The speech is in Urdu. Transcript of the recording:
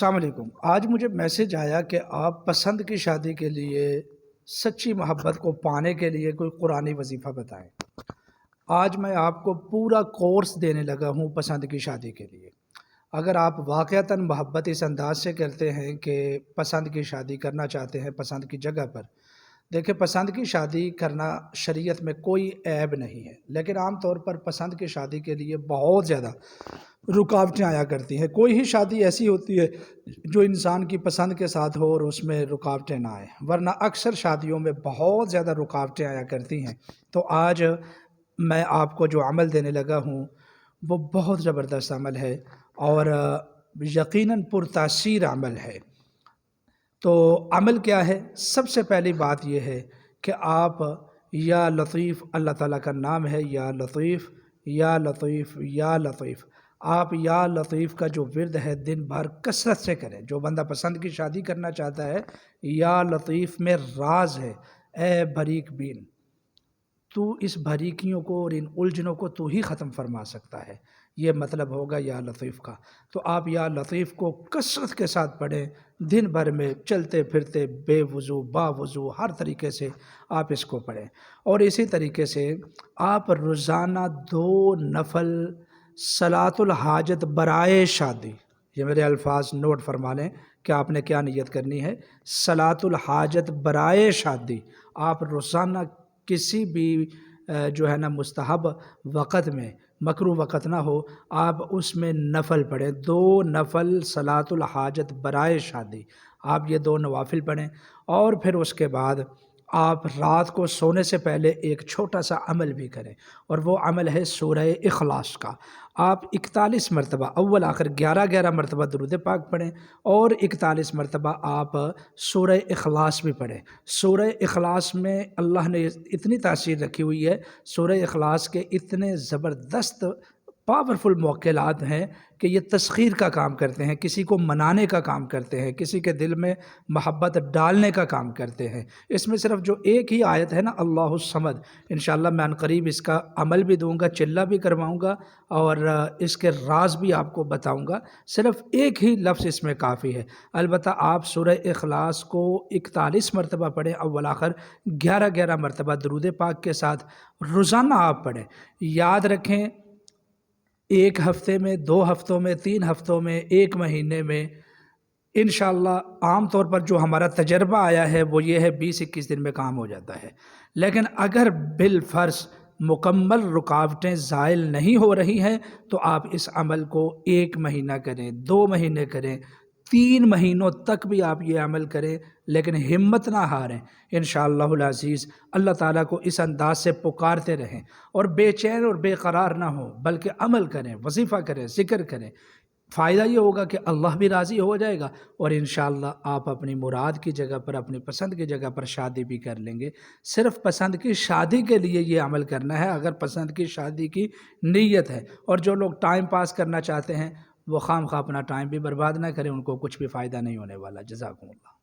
السلام علیکم۔ آج مجھے میسج آیا کہ آپ پسند کی شادی کے لیے سچی محبت کو پانے کے لیے کوئی قرآنی وظیفہ بتائیں۔ آج میں آپ کو پورا کورس دینے لگا ہوں پسند کی شادی کے لیے۔ اگر آپ واقعتاً محبت اس انداز سے کرتے ہیں کہ پسند کی شادی کرنا چاہتے ہیں پسند کی جگہ پر، دیکھیں پسند کی شادی کرنا شریعت میں کوئی عیب نہیں ہے، لیکن عام طور پر پسند کی شادی کے لیے بہت زیادہ رکاوٹیں آیا کرتی ہیں۔ کوئی ہی شادی ایسی ہوتی ہے جو انسان کی پسند کے ساتھ ہو اور اس میں رکاوٹیں نہ آئیں، ورنہ اکثر شادیوں میں بہت زیادہ رکاوٹیں آیا کرتی ہیں۔ تو آج میں آپ کو جو عمل دینے لگا ہوں وہ بہت زبردست عمل ہے اور یقیناً پرتاثیر عمل ہے۔ تو عمل کیا ہے؟ سب سے پہلی بات یہ ہے کہ آپ یا لطیف، اللہ تعالیٰ کا نام ہے یا لطیف یا لطیف یا لطیف، آپ یا لطیف کا جو ورد ہے دن بھر کثرت سے کریں۔ جو بندہ پسند کی شادی کرنا چاہتا ہے، یا لطیف میں راز ہے، اے بریک بین، تو اس بھریکیوں کو اور ان الجھنوں کو تو ہی ختم فرما سکتا ہے، یہ مطلب ہوگا یا لطیف کا۔ تو آپ یا لطیف کو کثرت کے ساتھ پڑھیں، دن بھر میں چلتے پھرتے بے وضو با وضو ہر طریقے سے آپ اس کو پڑھیں۔ اور اسی طریقے سے آپ روزانہ 2 نفل صلاۃ الحاجت برائے شادی، یہ میرے الفاظ نوٹ فرما لیں کہ آپ نے کیا نیت کرنی ہے۔ صلاۃ الحاجت برائے شادی، آپ روزانہ کسی بھی جو ہے نا مستحب وقت میں، مکروہ وقت نہ ہو، آپ اس میں نفل پڑھیں، 2 نفل صلاۃ الحاجت برائے شادی، آپ یہ 2 نوافل پڑھیں۔ اور پھر اس کے بعد آپ رات کو سونے سے پہلے ایک چھوٹا سا عمل بھی کریں، اور وہ عمل ہے سورہ اخلاص کا۔ آپ 41 مرتبہ، اول آخر 11 مرتبہ درود پاک پڑھیں، اور 41 مرتبہ آپ سورہ اخلاص بھی پڑھیں۔ سورہ اخلاص میں اللہ نے اتنی تاثیر رکھی ہوئی ہے، سورہ اخلاص کے اتنے زبردست پاورفل موکلات ہیں کہ یہ تسخیر کا کام کرتے ہیں، کسی کو منانے کا کام کرتے ہیں، کسی کے دل میں محبت ڈالنے کا کام کرتے ہیں۔ اس میں صرف جو ایک ہی آیت ہے نا، اللہ الصمد، انشاءاللہ میں عنقریب اس کا عمل بھی دوں گا، چلہ بھی کرواؤں گا، اور اس کے راز بھی آپ کو بتاؤں گا۔ صرف ایک ہی لفظ اس میں کافی ہے۔ البتہ آپ سورہ اخلاص کو 41 مرتبہ پڑھیں، اول آخر 11 مرتبہ درود پاک کے ساتھ روزانہ آپ پڑھیں۔ یاد رکھیں، 1 ہفتے میں، 2 ہفتوں میں، 3 ہفتوں میں، 1 مہینے میں، انشاءاللہ عام طور پر جو ہمارا تجربہ آیا ہے وہ یہ ہے 20-21 دن میں کام ہو جاتا ہے۔ لیکن اگر بالفرض مکمل رکاوٹیں زائل نہیں ہو رہی ہیں تو آپ اس عمل کو 1 مہینہ کریں، 2 مہینے کریں، 3 مہینوں تک بھی آپ یہ عمل کریں، لیکن ہمت نہ ہاریں۔ انشاءاللہ العزیز اللہ تعالیٰ کو اس انداز سے پکارتے رہیں اور بے چین اور بے قرار نہ ہوں، بلکہ عمل کریں، وظیفہ کریں، ذکر کریں۔ فائدہ یہ ہوگا کہ اللہ بھی راضی ہو جائے گا، اور انشاءاللہ آپ اپنی مراد کی جگہ پر، اپنی پسند کی جگہ پر شادی بھی کر لیں گے۔ صرف پسند کی شادی کے لیے یہ عمل کرنا ہے، اگر پسند کی شادی کی نیت ہے۔ اور جو لوگ ٹائم پاس کرنا چاہتے ہیں وہ خواہ اپنا ٹائم بھی برباد نہ کریں، ان کو کچھ بھی فائدہ نہیں ہونے والا۔ جزاکم اللہ۔